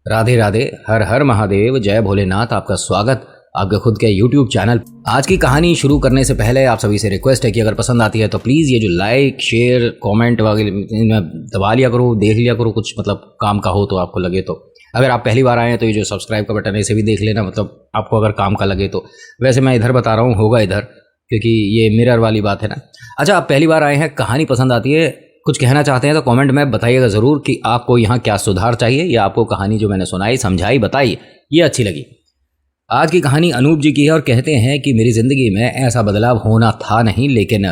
राधे राधे, हर हर महादेव, जय भोलेनाथ। आपका स्वागत आपके खुद के YouTube चैनल। आज की कहानी शुरू करने से पहले आप सभी से रिक्वेस्ट है कि अगर पसंद आती है तो प्लीज़ ये जो लाइक शेयर कमेंट वगैरह दबा लिया करो, देख लिया करो, कुछ मतलब काम का हो तो आपको लगे तो। अगर आप पहली बार आए हैं तो ये जो सब्सक्राइब का बटन है इसे भी देख लेना, मतलब आपको अगर काम का लगे तो। वैसे मैं इधर बता रहा हूँ, होगा इधर, क्योंकि ये मिरर वाली बात है ना। अच्छा, आप पहली बार आए हैं, कहानी पसंद आती है, कुछ कहना चाहते हैं तो कमेंट में बताइएगा ज़रूर कि आपको यहाँ क्या सुधार चाहिए, या आपको कहानी जो मैंने सुनाई समझाई बताई ये अच्छी लगी। आज की कहानी अनूप जी की है और कहते हैं कि मेरी ज़िंदगी में ऐसा बदलाव होना था नहीं, लेकिन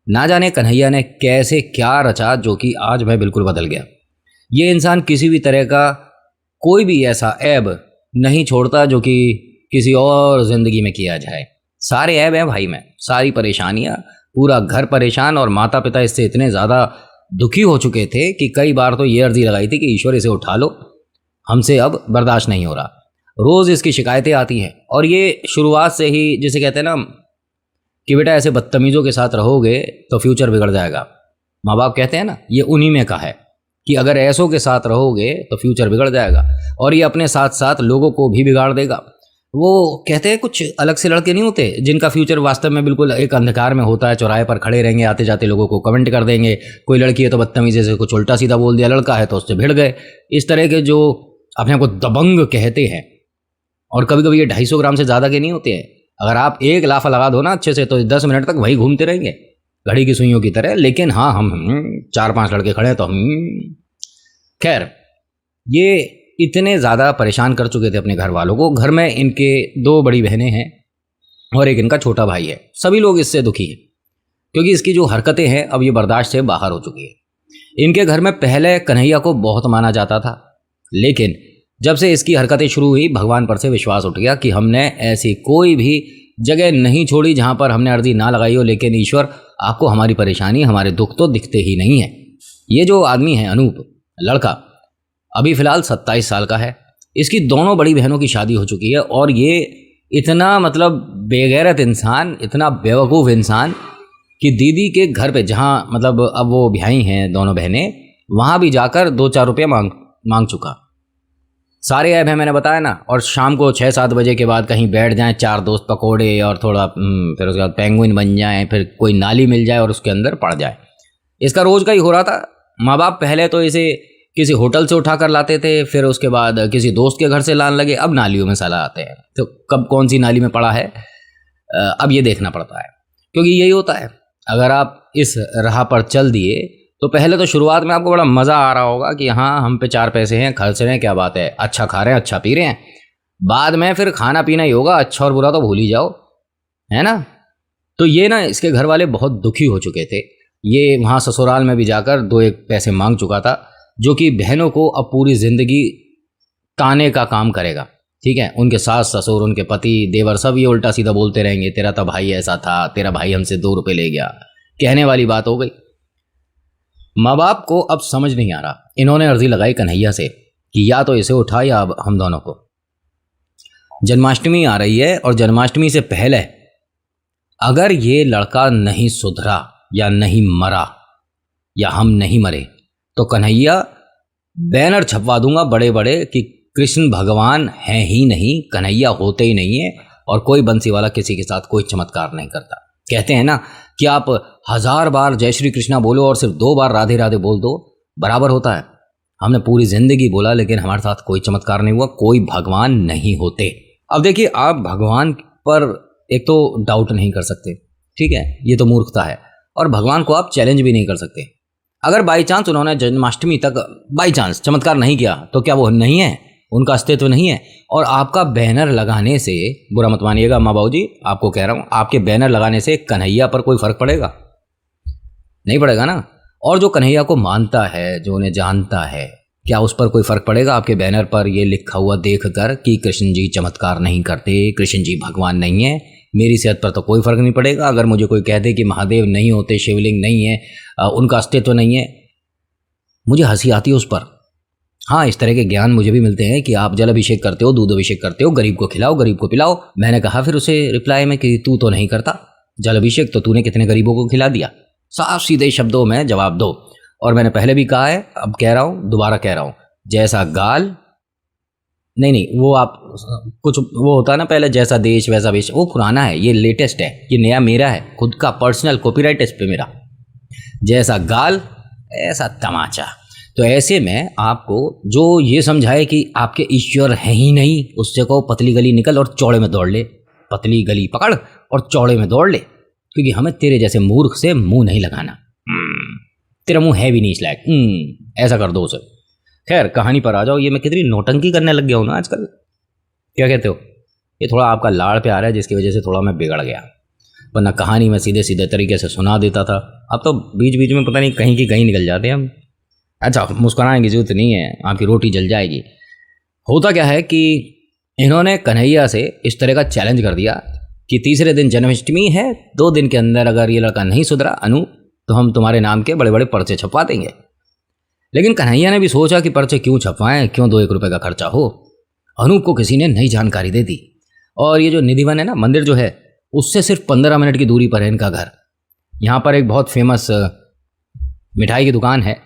ना जाने कन्हैया ने कैसे क्या रचा जो कि आज मैं बिल्कुल बदल गया। ये इंसान किसी भी तरह का कोई भी ऐसा ऐब नहीं छोड़ता जो कि किसी और ज़िंदगी में किया जाए। सारे ऐब हैं भाई में, सारी परेशानियाँ, पूरा घर परेशान, और माता पिता इससे इतने ज़्यादा दुखी हो चुके थे कि कई बार तो ये अर्जी लगाई थी कि ईश्वर इसे उठा लो, हमसे अब बर्दाश्त नहीं हो रहा। रोज़ इसकी शिकायतें आती हैं और ये शुरुआत से ही, जिसे कहते हैं ना कि बेटा ऐसे बदतमीज़ों के साथ रहोगे तो फ्यूचर बिगड़ जाएगा। माँ बाप कहते हैं ना, ये उन्हीं में का है कि अगर ऐसों के साथ रहोगे तो फ्यूचर बिगड़ जाएगा, और ये अपने साथ साथ लोगों को भी बिगाड़ देगा। वो कहते हैं कुछ अलग से लड़के नहीं होते जिनका फ्यूचर वास्तव में बिल्कुल एक अंधकार में होता है, चौराहे पर खड़े रहेंगे, आते जाते लोगों को कमेंट कर देंगे, कोई लड़की है तो बदतमीज़ी से कुछ उल्टा सीधा बोल दिया, लड़का है तो उससे भिड़ गए। इस तरह के जो अपने आप को दबंग कहते हैं, और कभी कभी ये 250 ग्राम से ज़्यादा के नहीं होते हैं। अगर आप एक लाफा लगा दो ना अच्छे से तो 10 मिनट तक वही घूमते रहेंगे घड़ी की सुइयों की तरह। लेकिन हाँ, हम 4-5 लड़के खड़े हैं तो हम खैर, ये इतने ज़्यादा परेशान कर चुके थे अपने घर वालों को। घर में इनके 2 बड़ी बहनें हैं और एक इनका छोटा भाई है। सभी लोग इससे दुखी हैं क्योंकि इसकी जो हरकतें हैं अब ये बर्दाश्त से बाहर हो चुकी है। इनके घर में पहले कन्हैया को बहुत माना जाता था, लेकिन जब से इसकी हरकतें शुरू हुई भगवान पर से विश्वास उठ गया कि हमने ऐसी कोई भी जगह नहीं छोड़ी जहाँ पर हमने अर्जी ना लगाई हो। लेकिन ईश्वर, आपको हमारी परेशानी, हमारे दुख तो दिखते ही नहीं है। ये जो आदमी है अनूप, लड़का अभी फ़िलहाल 27 साल का है। इसकी दोनों बड़ी बहनों की शादी हो चुकी है, और ये इतना मतलब बेगैरत इंसान, इतना बेवकूफ़ इंसान कि दीदी के घर पे, जहाँ मतलब अब वो ब्याही हैं दोनों बहनें, वहाँ भी जाकर 2-4 रुपये मांग चुका। सारे ऐप हैं मैंने बताया ना। और शाम को 6-7 बजे के बाद कहीं बैठ जाएं, 4 दोस्त पकोड़े और थोड़ा फिर उसके बाद पेंगुइन बन जाएं, फिर कोई नाली मिल जाए और उसके अंदर पड़ जाए। इसका रोज़ का ही हो रहा था। माँ बाप पहले तो इसे किसी होटल से उठा कर लाते थे, फिर उसके बाद किसी दोस्त के घर से लाने लगे, अब नालियों में साला आते हैं। तो कब कौन सी नाली में पड़ा है अब ये देखना पड़ता है, क्योंकि यही होता है। अगर आप इस राह पर चल दिए तो पहले तो शुरुआत में आपको बड़ा मज़ा आ रहा होगा कि हाँ, हम पे 4 पैसे हैं, खर्च रहे हैं, क्या बात है, अच्छा खा रहे हैं, अच्छा पी रहे हैं। बाद में फिर खाना पीना ही होगा, अच्छा और बुरा तो भूल ही जाओ, है ना। तो ये ना, इसके घर वाले बहुत दुखी हो चुके थे। ये वहाँ ससुराल में भी जाकर 2-1 पैसे मांग चुका था, जो कि बहनों को अब पूरी ज़िंदगी ताने का काम करेगा। ठीक है, उनके सास ससुर, उनके पति देवर सब ये उल्टा सीधा बोलते रहेंगे, तेरा तो भाई ऐसा था, तेरा भाई हमसे 2 रुपये ले गया, कहने वाली बात हो गई। माँ बाप को अब समझ नहीं आ रहा। इन्होंने अर्जी लगाई कन्हैया से कि या तो इसे उठा या अब हम दोनों को। जन्माष्टमी आ रही है और जन्माष्टमी से पहले अगर ये लड़का नहीं सुधरा या नहीं मरा या हम नहीं मरे तो कन्हैया बैनर छपवा दूंगा बड़े बड़े कि कृष्ण भगवान हैं ही नहीं, कन्हैया होते ही नहीं है, और कोई बंसी वाला किसी के साथ कोई चमत्कार नहीं करता। कहते हैं ना कि आप 1000 बार जय श्री कृष्णा बोलो और सिर्फ 2 बार राधे राधे बोल दो, बराबर होता है। हमने पूरी ज़िंदगी बोला लेकिन हमारे साथ कोई चमत्कार नहीं हुआ, कोई भगवान नहीं होते। अब देखिए, आप भगवान पर एक तो डाउट नहीं कर सकते, ठीक है, ये तो मूर्खता है, और भगवान को आप चैलेंज भी नहीं कर सकते। अगर बाई चांस उन्होंने जन्माष्टमी तक बाई चांस चमत्कार नहीं किया तो क्या वो नहीं है, उनका अस्तित्व नहीं है? और आपका बैनर लगाने से, बुरा मत मानिएगा माँ बाबू जी, आपको कह रहा हूँ, आपके बैनर लगाने से कन्हैया पर कोई फर्क पड़ेगा? नहीं पड़ेगा ना। और जो कन्हैया को मानता है, जो उन्हें जानता है, क्या उस पर कोई फर्क पड़ेगा आपके बैनर पर ये लिखा हुआ देखकर कि कृष्ण जी चमत्कार नहीं करते, कृष्ण जी भगवान नहीं है? मेरी सेहत पर तो कोई फर्क नहीं पड़ेगा। अगर मुझे कोई कह दे कि महादेव नहीं होते, शिवलिंग नहीं है, उनका अस्तित्व नहीं है, मुझे हंसी आती है उस पर। हाँ, इस तरह के ज्ञान मुझे भी मिलते हैं कि आप जल अभिषेक करते हो, दूध अभिषेक करते हो, गरीब को खिलाओ, गरीब को पिलाओ। मैंने कहा फिर उसे रिप्लाई में कि तू तो नहीं करता जल अभिषेक, तो तूने कितने गरीबों को खिला दिया? साफ सीधे शब्दों में जवाब दो। और मैंने पहले भी कहा है, अब कह रहा हूँ, दोबारा कह रहा हूँ, जैसा गाल नहीं नहीं, वो आप कुछ वो होता है ना, पहले जैसा देश वैसा वेश, वो पुराना है, ये लेटेस्ट है, ये नया मेरा है खुद का पर्सनल कॉपीराइट इस पे मेरा। जैसा गाल ऐसा तमाचा। तो ऐसे में आपको जो ये समझाए कि आपके ईश्वर हैं ही नहीं, उससे को पतली गली निकल और चौड़े में दौड़ ले, पतली गली पकड़ और चौड़े में दौड़ ले, क्योंकि हमें तेरे जैसे मूर्ख से मुंह नहीं लगाना। तेरा मुंह है भी नहीं इस लायक। ऐसा कर दो उसे। खैर कहानी पर आ जाओ। ये मैं कितनी नौटंकी करने लग गया हूँ ना आजकल, क्या कहते हो? ये थोड़ा आपका लाड़ प्यार है जिसकी वजह से थोड़ा मैं बिगड़ गया, वरना कहानी में सीधे सीधे तरीके से सुना देता था। अब तो बीच बीच में पता नहीं कहीं की कहीं निकल जाते हैं हम। अच्छा, मुस्कुराने की जरूरत नहीं है, आपकी रोटी जल जाएगी। होता क्या है कि इन्होंने कन्हैया से इस तरह का चैलेंज कर दिया कि तीसरे दिन जन्माष्टमी है, 2 दिन के अंदर अगर ये लड़का नहीं सुधरा अनु, तो हम तुम्हारे नाम के बड़े बड़े पर्चे छपवा देंगे। लेकिन कन्हैया ने भी सोचा कि पर्चे क्यों छपवाएं, क्यों 2-1 रुपये का खर्चा हो। अनूप को किसी ने नई जानकारी दे दी, और ये जो निधिवन है ना, मंदिर जो है, उससे सिर्फ 15 मिनट की दूरी पर है इनका घर। यहाँ पर एक बहुत फेमस मिठाई की दुकान है,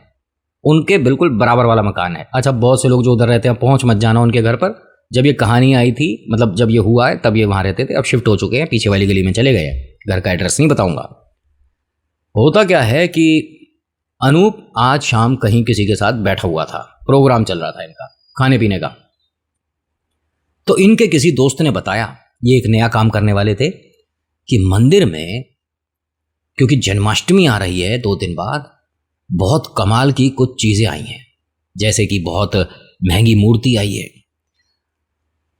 उनके बिल्कुल बराबर वाला मकान है। अच्छा, बहुत से लोग जो उधर रहते हैं, पहुँच मत जाना उनके घर पर। जब ये कहानी आई थी, मतलब जब ये हुआ है, तब ये वहाँ रहते थे, अब शिफ्ट हो चुके हैं, पीछे वाली गली में चले गए हैं। घर का एड्रेस नहीं बताऊँगा। होता क्या है कि अनूप आज शाम कहीं किसी के साथ बैठा हुआ था, प्रोग्राम चल रहा था इनका खाने पीने का। तो इनके किसी दोस्त ने बताया, ये एक नया काम करने वाले थे, कि मंदिर में क्योंकि जन्माष्टमी आ रही है 2 दिन बाद, बहुत कमाल की कुछ चीजें आई हैं। जैसे कि बहुत महंगी मूर्ति आई है।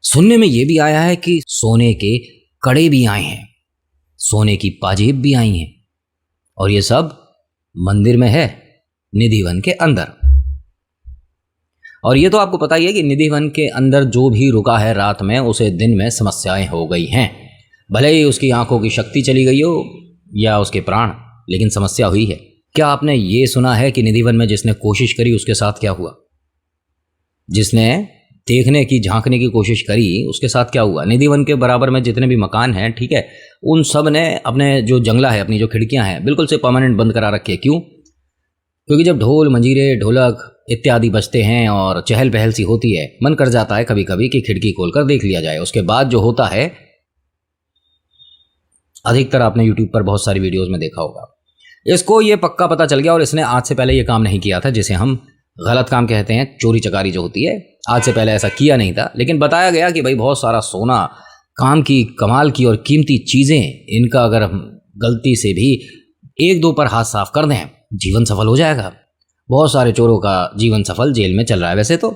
सुनने में यह भी आया है कि सोने के कड़े भी आए हैं, सोने की पाजेब भी आई हैं, और ये सब मंदिर में है, निधिवन के अंदर। और ये तो आपको पता ही है कि निधिवन के अंदर जो भी रुका है रात में, उसे दिन में समस्याएं हो गई हैं। भले ही उसकी आंखों की शक्ति चली गई हो या उसके प्राण, लेकिन समस्या हुई है। क्या आपने ये सुना है कि निधिवन में जिसने कोशिश करी उसके साथ क्या हुआ? जिसने देखने की, झांकने की कोशिश करी, उसके साथ क्या हुआ? निधिवन के बराबर में जितने भी मकान हैं, ठीक है, उन सब ने अपने जो जंगला है, अपनी जो खिड़कियां हैं, बिल्कुल से परमानेंट बंद करा रखी है। क्यों? क्योंकि जब ढोल मंजीरे ढोलक इत्यादि बजते हैं और चहल पहल सी होती है, मन कर जाता है कभी कभी कि खिड़की खोलकर देख लिया जाए। उसके बाद जो होता है, अधिकतर आपने यूट्यूब पर बहुत सारी वीडियोस में देखा होगा। इसको ये पक्का पता चल गया, और इसने आज से पहले ये काम नहीं किया था, जिसे हम गलत काम कहते हैं, चोरी चकारी जो होती है। आज से पहले ऐसा किया नहीं था, लेकिन बताया गया कि भाई बहुत सारा सोना, काम की, कमाल की और कीमती चीज़ें, इनका अगर हम गलती से भी 1-2 पर हाथ साफ कर दें, जीवन सफल हो जाएगा। बहुत सारे चोरों का जीवन सफल जेल में चल रहा है। वैसे तो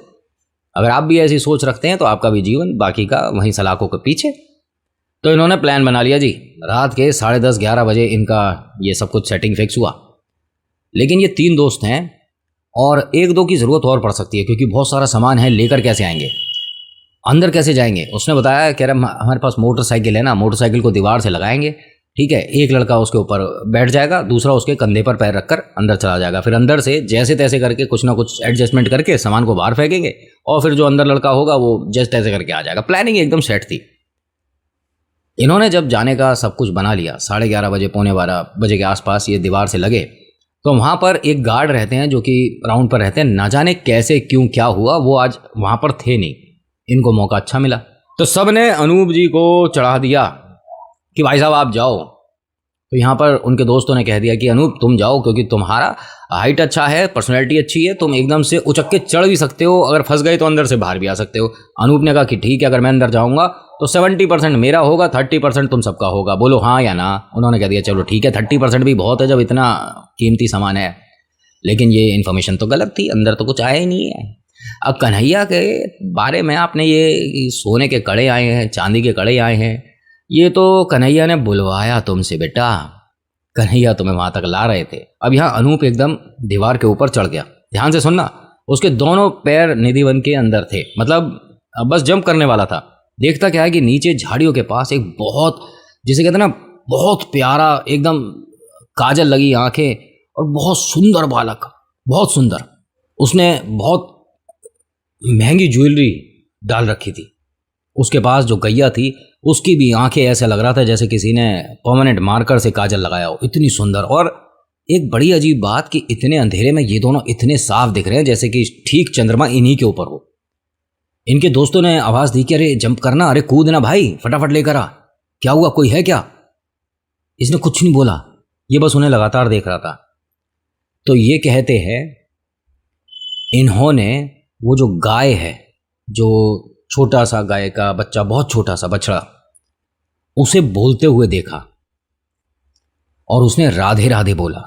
अगर आप भी ऐसी सोच रखते हैं तो आपका भी जीवन बाकी का वहीं सलाखों के पीछे। तो इन्होंने प्लान बना लिया जी। रात के 10:30-11 बजे इनका ये सब कुछ सेटिंग फिक्स हुआ। लेकिन ये 3 दोस्त हैं और 1-2 की ज़रूरत और पड़ सकती है, क्योंकि बहुत सारा सामान है, लेकर कैसे आएंगे, अंदर कैसे जाएंगे? उसने बताया, कह रहा हमारे पास मोटरसाइकिल है ना, मोटरसाइकिल को दीवार से लगाएंगे, ठीक है, एक लड़का उसके ऊपर बैठ जाएगा, दूसरा उसके कंधे पर पैर रखकर अंदर चला जाएगा, फिर अंदर से जैसे तैसे करके कुछ ना कुछ एडजस्टमेंट करके सामान को बाहर फेंकेंगे, और फिर जो अंदर लड़का होगा वो जैसे तैसे करके आ जाएगा। प्लानिंग एकदम सेट थी। इन्होंने जब जाने का सब कुछ बना लिया, 11:30 बजे, 11:45 बजे के आसपास ये दीवार से लगे, तो वहाँ पर एक गार्ड रहते हैं जो कि राउंड पर रहते हैं। ना जाने कैसे क्यों क्या हुआ, वो आज वहाँ पर थे नहीं, इनको मौका अच्छा मिला, तो सब ने अनूप जी को चढ़ा दिया कि भाई साहब आप जाओ। तो यहाँ पर उनके दोस्तों ने कह दिया कि अनूप तुम जाओ, क्योंकि तुम्हारा हाइट अच्छा है, पर्सनैलिटी अच्छी है, तुम एकदम से उचक के चढ़ भी सकते हो, अगर फंस गए तो अंदर से बाहर भी आ सकते हो। अनूप ने कहा कि ठीक है, अगर मैं अंदर जाऊँगा तो 70% मेरा होगा, 30% तुम सबका होगा, बोलो हाँ या ना। उन्होंने कह दिया चलो ठीक है, 30% भी बहुत है जब इतना कीमती सामान है। लेकिन ये इन्फॉर्मेशन तो गलत थी, अंदर तो कुछ आया ही नहीं है। अब कन्हैया के बारे में आपने ये सोने के कड़े आए हैं, चांदी के कड़े आए हैं, ये तो कन्हैया ने बुलवाया तुमसे बेटा, कन्हैया तुम्हें वहां तक ला रहे थे। अब यहाँ अनूप एकदम दीवार के ऊपर चढ़ गया। ध्यान से सुनना, उसके दोनों पैर निधिवन के अंदर थे, मतलब बस जंप करने वाला था। देखता क्या है कि नीचे झाड़ियों के पास एक बहुत, जिसे कहते हैं ना, बहुत प्यारा, एकदम काजल लगी आंखें और बहुत सुंदर बालक, बहुत सुंदर, उसने बहुत महंगी ज्वेलरी डाल रखी थी। उसके पास जो गैया थी, उसकी भी आंखें ऐसा लग रहा था जैसे किसी ने परमानेंट मार्कर से काजल लगाया हो, इतनी सुंदर। और एक बड़ी अजीब बात कि इतने अंधेरे में ये दोनों इतने साफ दिख रहे हैं जैसे कि ठीक चंद्रमा इन्हीं के ऊपर हो। इनके दोस्तों ने आवाज़ दी कि अरे जंप करना, अरे कूदना भाई, फटाफट लेकर आ, क्या हुआ, कोई है क्या? इसने कुछ नहीं बोला, ये बस उन्हें लगातार देख रहा था। तो ये कहते हैं इन्होंने वो जो गाय है, जो छोटा सा गाय का बच्चा, बहुत छोटा सा बछड़ा, उसे बोलते हुए देखा और उसने राधे राधे बोला।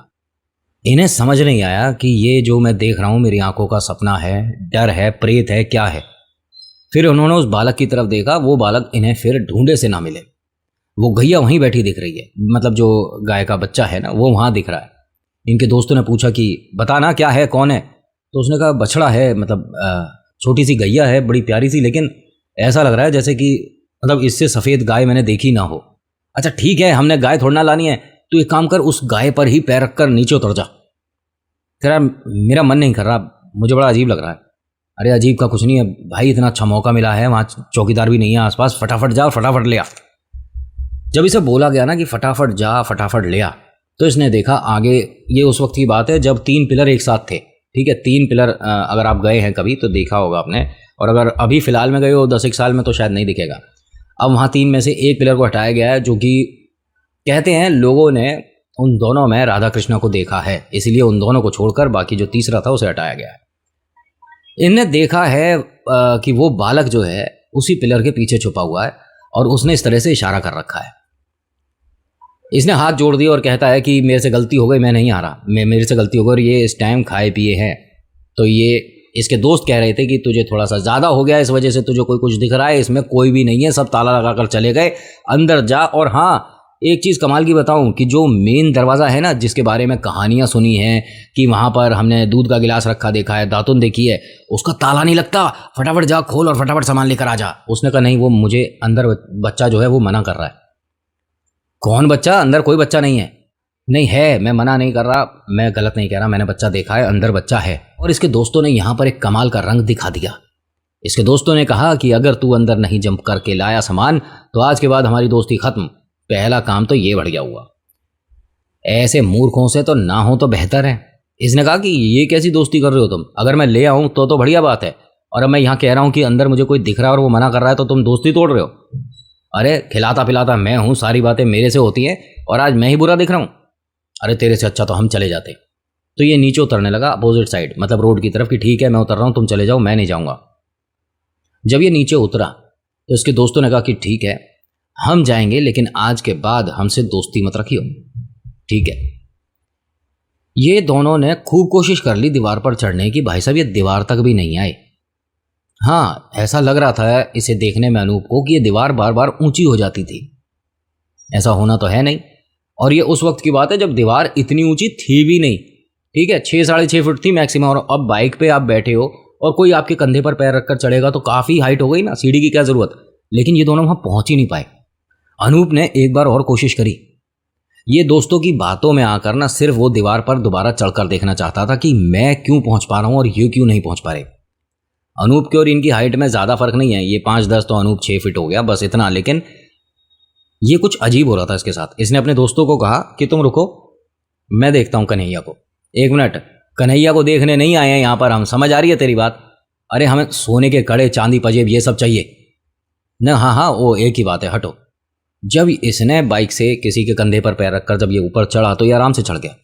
इन्हें समझ नहीं आया कि ये जो मैं देख रहा हूँ मेरी आंखों का सपना है, डर है, प्रेत है, क्या है। फिर उन्होंने उस बालक की तरफ देखा, वो बालक इन्हें फिर ढूंढे से ना मिले। वो गैया वहीं बैठी दिख रही है, मतलब जो गाय का बच्चा है ना वो वहाँ दिख रहा है। इनके दोस्तों ने पूछा कि बता ना क्या है, कौन है? तो उसने कहा बछड़ा है, मतलब छोटी सी गैया है, बड़ी प्यारी सी, लेकिन ऐसा लग रहा है जैसे कि मतलब इससे सफ़ेद गाय मैंने देखी ना हो। अच्छा ठीक है, हमने गाय थोड़ा ना लानी है, तो एक काम कर, उस गाय पर ही पैर रखकर नीचे उतर जा। तेरा मेरा मन नहीं कर रहा, मुझे बड़ा अजीब लग रहा है। अरे अजीब का कुछ नहीं है भाई, इतना अच्छा मौका मिला है, वहाँ चौकीदार भी नहीं है आसपास, फटाफट जा, फटाफट ले आ। जब इसे बोला गया ना कि फटाफट जा, फटाफट ले आ, तो इसने देखा आगे, ये उस वक्त की बात है जब 3 पिलर एक साथ थे। ठीक है, 3 पिलर, अगर आप गए हैं कभी तो देखा होगा आपने, और अगर अभी फ़िलहाल में गए हो 10 एक साल में तो शायद नहीं दिखेगा। अब वहाँ 3 में से एक पिलर को हटाया गया है, जो कि कहते हैं लोगों ने उन दोनों में राधा कृष्ण को देखा है, इसलिए उन दोनों को छोड़कर बाकी जो तीसरा था उसे हटाया गया है। इनने देखा है कि वो बालक जो है उसी पिलर के पीछे छुपा हुआ है और उसने इस तरह से इशारा कर रखा है। इसने हाथ जोड़ दिया और कहता है कि मेरे से गलती हो गई, मैं नहीं आ रहा, मेरे से गलती हो गई, और ये इस टाइम खाए पिए हैं। तो ये इसके दोस्त कह रहे थे कि तुझे थोड़ा सा ज़्यादा हो गया, इस वजह से तुझे कोई कुछ दिख रहा है, इसमें कोई भी नहीं है, सब ताला लगाकर चले गए, अंदर जा। और हाँ, एक चीज़ कमाल की बताऊं कि जो मेन दरवाज़ा है ना, जिसके बारे में कहानियाँ सुनी हैं कि वहाँ पर हमने दूध का गिलास रखा देखा है, दातुन देखी है, उसका ताला नहीं लगता, फटाफट जा खोल और फटाफट सामान लेकर आ जा। उसने कहा नहीं, वो मुझे अंदर बच्चा जो है वो मना कर रहा है। कौन बच्चा? अंदर कोई बच्चा नहीं है। नहीं है, मैं मना नहीं कर रहा, मैं गलत नहीं कह रहा, मैंने बच्चा देखा है, अंदर बच्चा है। और इसके दोस्तों ने यहाँ पर एक कमाल का रंग दिखा दिया। इसके दोस्तों ने कहा कि अगर तू अंदर नहीं जंप करके लाया सामान तो आज के बाद हमारी दोस्ती खत्म। पहला काम तो ये बढ़िया हुआ, ऐसे मूर्खों से तो ना हो तो बेहतर है। इसने कहा कि ये कैसी दोस्ती कर रहे हो तुम, अगर मैं ले आऊँ तो बढ़िया बात है, और अब मैं यहाँ कह रहा हूँ कि अंदर मुझे कोई दिख रहा है और वो मना कर रहा है, तो तुम दोस्ती तोड़ रहे हो। अरे खिलाता पिलाता मैं हूँ, सारी बातें मेरे से होती हैं, और आज मैं ही बुरा दिख रहा हूँ। अरे तेरे से अच्छा तो हम चले जाते। तो ये नीचे उतरने लगा अपोजिट साइड, मतलब रोड की तरफ, कि ठीक है मैं उतर रहा हूँ, तुम चले जाओ, मैं नहीं जाऊँगा। जब ये नीचे उतरा तो इसके दोस्तों ने कहा कि ठीक है हम जाएंगे, लेकिन आज के बाद हमसे दोस्ती मत रखियो, ठीक है। ये दोनों ने खूब कोशिश कर ली दीवार पर चढ़ने की, भाई साहब ये दीवार तक भी नहीं आए। हाँ, ऐसा लग रहा था इसे देखने में अनूप को कि ये दीवार बार बार ऊंची हो जाती थी, ऐसा होना तो है नहीं। और ये उस वक्त की बात है जब दीवार इतनी ऊंची थी भी नहीं, ठीक है, 6-6.5 फुट थी मैक्सिमम। और अब बाइक पे आप बैठे हो और कोई आपके कंधे पर पैर रखकर चढ़ेगा तो काफ़ी हाइट हो गई ना, सीढ़ी की क्या ज़रूरत। लेकिन ये दोनों वहाँ पहुँच ही नहीं पाए। अनूप ने एक बार और कोशिश करी, ये दोस्तों की बातों में आकर ना सिर्फ वो दीवार पर दोबारा चढ़कर देखना चाहता था कि मैं क्यों पहुँच पा रहा हूँ और ये क्यों नहीं पहुँच पा रहे। अनूप की और इनकी हाइट में ज़्यादा फर्क नहीं है, ये 5-10 तो अनूप 6 फीट हो गया, बस इतना। लेकिन ये कुछ अजीब हो रहा था इसके साथ। इसने अपने दोस्तों को कहा कि तुम रुको, मैं देखता हूँ कन्हैया को। 1 मिनट, कन्हैया को देखने नहीं आए हैं यहाँ पर हम, समझ आ रही है तेरी बात? अरे हमें सोने के कड़े, चांदी पजेब ये सब चाहिए न। हाँ हाँ, वो एक ही बात है, हटो। जब इसने बाइक से किसी के कंधे पर पैर रखकर जब ये ऊपर चढ़ा तो ये आराम से चढ़ गया।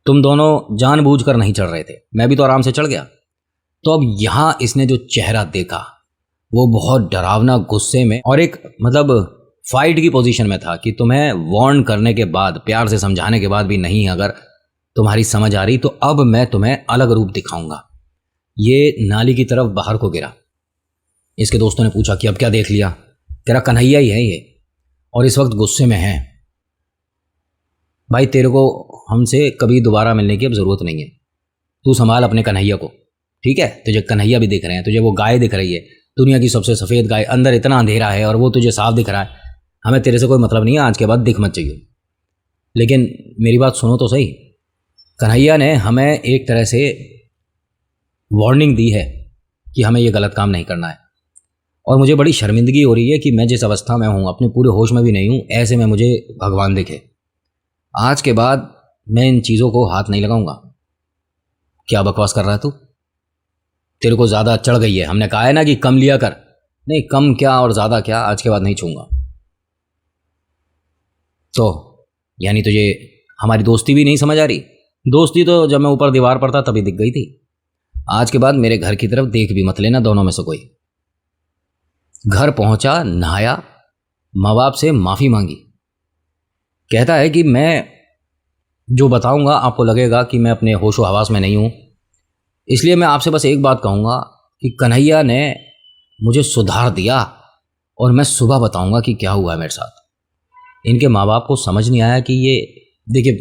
तुम दोनों जानबूझकर नहीं चढ़ रहे थे, मैं भी तो आराम से चढ़ गया। तो अब यहाँ इसने जो चेहरा देखा वो बहुत डरावना, गुस्से में, और एक मतलब फाइट की पोजीशन में था कि तुम्हें वार्न करने के बाद, प्यार से समझाने के बाद भी नहीं अगर तुम्हारी समझ आ रही तो अब मैं तुम्हें अलग रूप दिखाऊंगा। ये नाली की तरफ बाहर को गिरा। इसके दोस्तों ने पूछा कि अब क्या देख लिया? तेरा कन्हैया ही है ये, और इस वक्त गुस्से में है। भाई तेरे को हमसे कभी दोबारा मिलने की अब ज़रूरत नहीं है, तू संभाल अपने कन्हैया को, ठीक है? तुझे कन्हैया भी दिख रहे हैं, तुझे वो गाय दिख रही है, दुनिया की सबसे सफ़ेद गाय, अंदर इतना अंधेरा है और वो तुझे साफ दिख रहा है। हमें तेरे से कोई मतलब नहीं है, आज के बाद दिख मत चाहिए। लेकिन मेरी बात सुनो तो सही, कन्हैया ने हमें एक तरह से वार्निंग दी है कि हमें ये गलत काम नहीं करना है, और मुझे बड़ी शर्मिंदगी हो रही है कि मैं जिस अवस्था में हूँ, अपने पूरे होश में भी नहीं हूँ, ऐसे में मुझे भगवान दिखे। आज के बाद मैं इन चीज़ों को हाथ नहीं लगाऊंगा। क्या बकवास कर रहा है तू? तेरे को ज़्यादा चढ़ गई है, हमने कहा है ना कि कम लिया कर। नहीं, कम क्या और ज़्यादा क्या, आज के बाद नहीं छूँगा। तो यानी तुझे हमारी दोस्ती भी नहीं समझ आ रही? दोस्ती तो जब मैं ऊपर दीवार पर था तभी दिख गई थी। आज के बाद मेरे घर की तरफ देख भी मत लेना दोनों में से कोई। घर पहुंचा, नहाया, माँ बाप से माफ़ी मांगी। कहता है कि मैं जो बताऊंगा आपको लगेगा कि मैं अपने होशो हवास में नहीं हूँ, इसलिए मैं आपसे बस एक बात कहूँगा कि कन्हैया ने मुझे सुधार दिया और मैं सुबह बताऊंगा कि क्या हुआ है मेरे साथ। इनके माँ बाप को समझ नहीं आया कि ये देखिए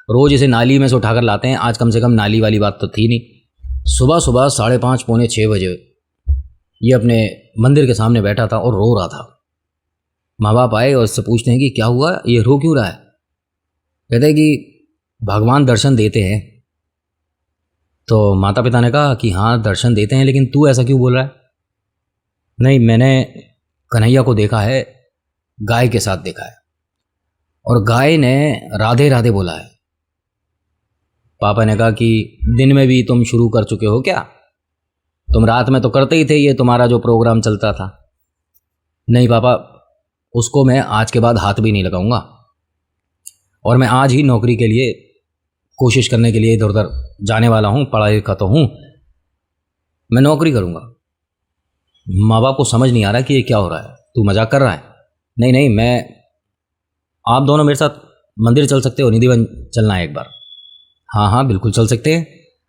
रोज़ इसे नाली में से उठाकर लाते हैं, आज कम से कम नाली वाली बात तो थी नहीं। सुबह सुबह 5:30 पौने 6 बजे ये अपने मंदिर के सामने बैठा था और रो रहा था। माँ बाप आए और इससे पूछते हैं कि क्या हुआ, ये रो क्यों रहा है? कहते हैं कि भगवान दर्शन देते हैं। तो माता पिता ने कहा कि हाँ दर्शन देते हैं, लेकिन तू ऐसा क्यों बोल रहा है? नहीं, मैंने कन्हैया को देखा है, गाय के साथ देखा है, और गाय ने राधे राधे बोला है। पापा ने कहा कि दिन में भी तुम शुरू कर चुके हो क्या? तुम रात में तो करते ही थे, ये तुम्हारा जो प्रोग्राम चलता था। नहीं पापा, उसको मैं आज के बाद हाथ भी नहीं लगाऊंगा, और मैं आज ही नौकरी के लिए कोशिश करने के लिए इधर उधर जाने वाला हूँ। पढ़ा लिखा तो हूँ, मैं नौकरी करूँगा। माँ बाप को समझ नहीं आ रहा कि ये क्या हो रहा है, तू मजाक कर रहा है? नहीं नहीं, मैं आप दोनों मेरे साथ मंदिर चल सकते हो, निधिवन चलना है एक बार। हाँ हाँ बिल्कुल चल सकते हैं।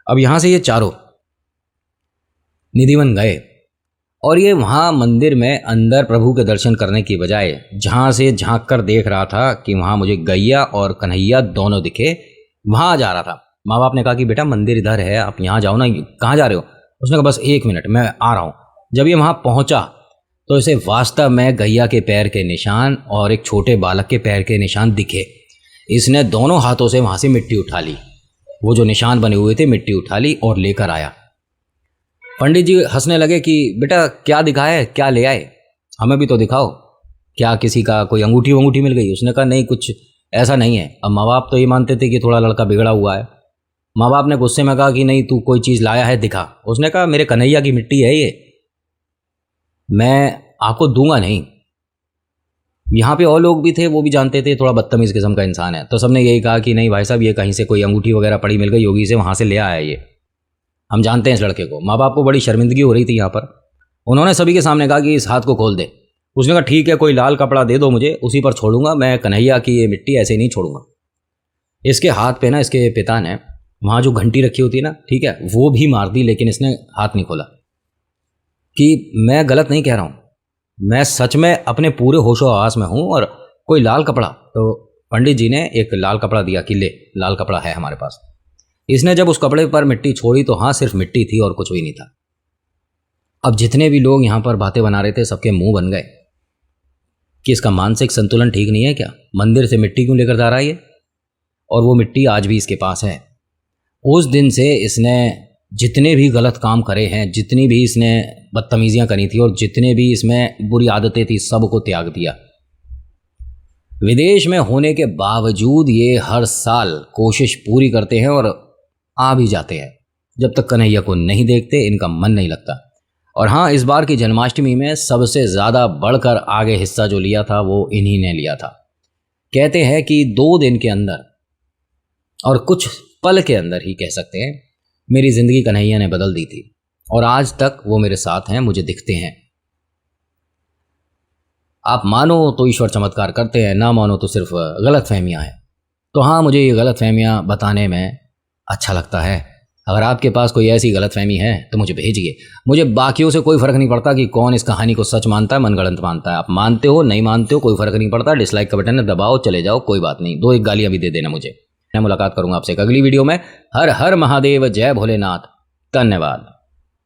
अब यहाँ से ये चारों निधिवन गए और ये वहाँ मंदिर में अंदर प्रभु के दर्शन करने की बजाय जहाँ से झांक कर देख रहा था कि वहाँ मुझे गैया और कन्हैया दोनों दिखे, वहाँ जा रहा था। माँ बाप ने कहा कि बेटा मंदिर इधर है, आप यहाँ जाओ ना। कहाँ जा रहे हो? उसने कहा बस 1 मिनट मैं आ रहा हूँ। जब ये वहाँ पहुँचा तो इसे वास्तव में गैया के पैर के निशान और एक छोटे बालक के पैर के निशान दिखे। इसने दोनों हाथों से वहाँ से मिट्टी उठा ली, वो जो निशान बने हुए थे मिट्टी उठा ली और लेकर आया। पंडित जी हंसने लगे कि बेटा क्या दिखा है, क्या ले आए, हमें भी तो दिखाओ, क्या किसी का कोई अंगूठी वंगूठी मिल गई? उसने कहा नहीं कुछ ऐसा नहीं है। अब माँ बाप तो ये मानते थे कि थोड़ा लड़का बिगड़ा हुआ है। माँ बाप ने गुस्से में कहा कि नहीं तू कोई चीज़ लाया है दिखा। उसने कहा मेरे कन्हैया की मिट्टी है ये, मैं आपको दूंगा नहीं। यहाँ पे और लोग भी थे, वो भी जानते थे थोड़ा बदतमीज़ किस्म का इंसान है, तो सबने यही कहा कि नहीं भाई साहब ये कहीं से कोई अंगूठी वगैरह पड़ी मिल गई होगी, इसे वहाँ से ले आया ये, हम जानते हैं इस लड़के को। माँ बाप को बड़ी शर्मिंदगी हो रही थी यहाँ पर। उन्होंने सभी के सामने कहा कि इस हाथ को खोल दे। उसने कहा ठीक है, कोई लाल कपड़ा दे दो मुझे, उसी पर छोड़ूंगा, मैं कन्हैया की ये मिट्टी ऐसे नहीं छोड़ूंगा। इसके हाथ पे ना इसके पिता ने वहाँ जो घंटी रखी होती है ना, ठीक है, वो भी मार दी, लेकिन इसने हाथ नहीं खोला। कि मैं गलत नहीं कह रहा हूँ, मैं सच में अपने पूरे होशो हवास में हूँ। और कोई लाल कपड़ा, तो पंडित जी ने एक लाल कपड़ा दिया कि ले लाल कपड़ा है हमारे पास। इसने जब उस कपड़े पर मिट्टी छोड़ी तो हाँ सिर्फ मिट्टी थी और कुछ भी नहीं था। अब जितने भी लोग यहाँ पर बातें बना रहे थे सबके मुंह बन गए कि इसका मानसिक संतुलन ठीक नहीं है क्या, मंदिर से मिट्टी क्यों लेकर जा रहा है ये? और वो मिट्टी आज भी इसके पास है। उस दिन से इसने जितने भी गलत काम करे हैं, जितनी भी इसने बदतमीजियां करी थी और जितने भी इसमें बुरी आदतें थी, सबको त्याग दिया। विदेश में होने के बावजूद ये हर साल कोशिश पूरी करते हैं और आ भी जाते हैं। जब तक कन्हैया को नहीं देखते इनका मन नहीं लगता। और हाँ, इस बार की जन्माष्टमी में सबसे ज़्यादा बढ़कर आगे हिस्सा जो लिया था वो इन्हीं ने लिया था। कहते हैं कि 2 दिन के अंदर और कुछ पल के अंदर ही कह सकते हैं, मेरी ज़िंदगी कन्हैया ने बदल दी थी और आज तक वो मेरे साथ हैं, मुझे दिखते हैं। आप मानो तो ईश्वर चमत्कार करते हैं, ना मानो तो सिर्फ गलत फहमियाँ हैं। तो हाँ, मुझे ये गलत फहमियाँ बताने में अच्छा लगता है। अगर आपके पास कोई ऐसी गलत फहमी है तो मुझे भेजिए। मुझे बाकियों से कोई फ़र्क नहीं पड़ता कि कौन इस कहानी को सच मानता है, मनगढ़ंत मानता है। आप मानते हो नहीं मानते हो कोई फ़र्क नहीं पड़ता, डिसलाइक का बटन दबाओ, चले जाओ, कोई बात नहीं। 2-1 गालियाँ भी दे देना मुझे। मैं मुलाकात करूँगा आपसे एक अगली वीडियो में। हर हर महादेव, जय भोलेनाथ, धन्यवाद।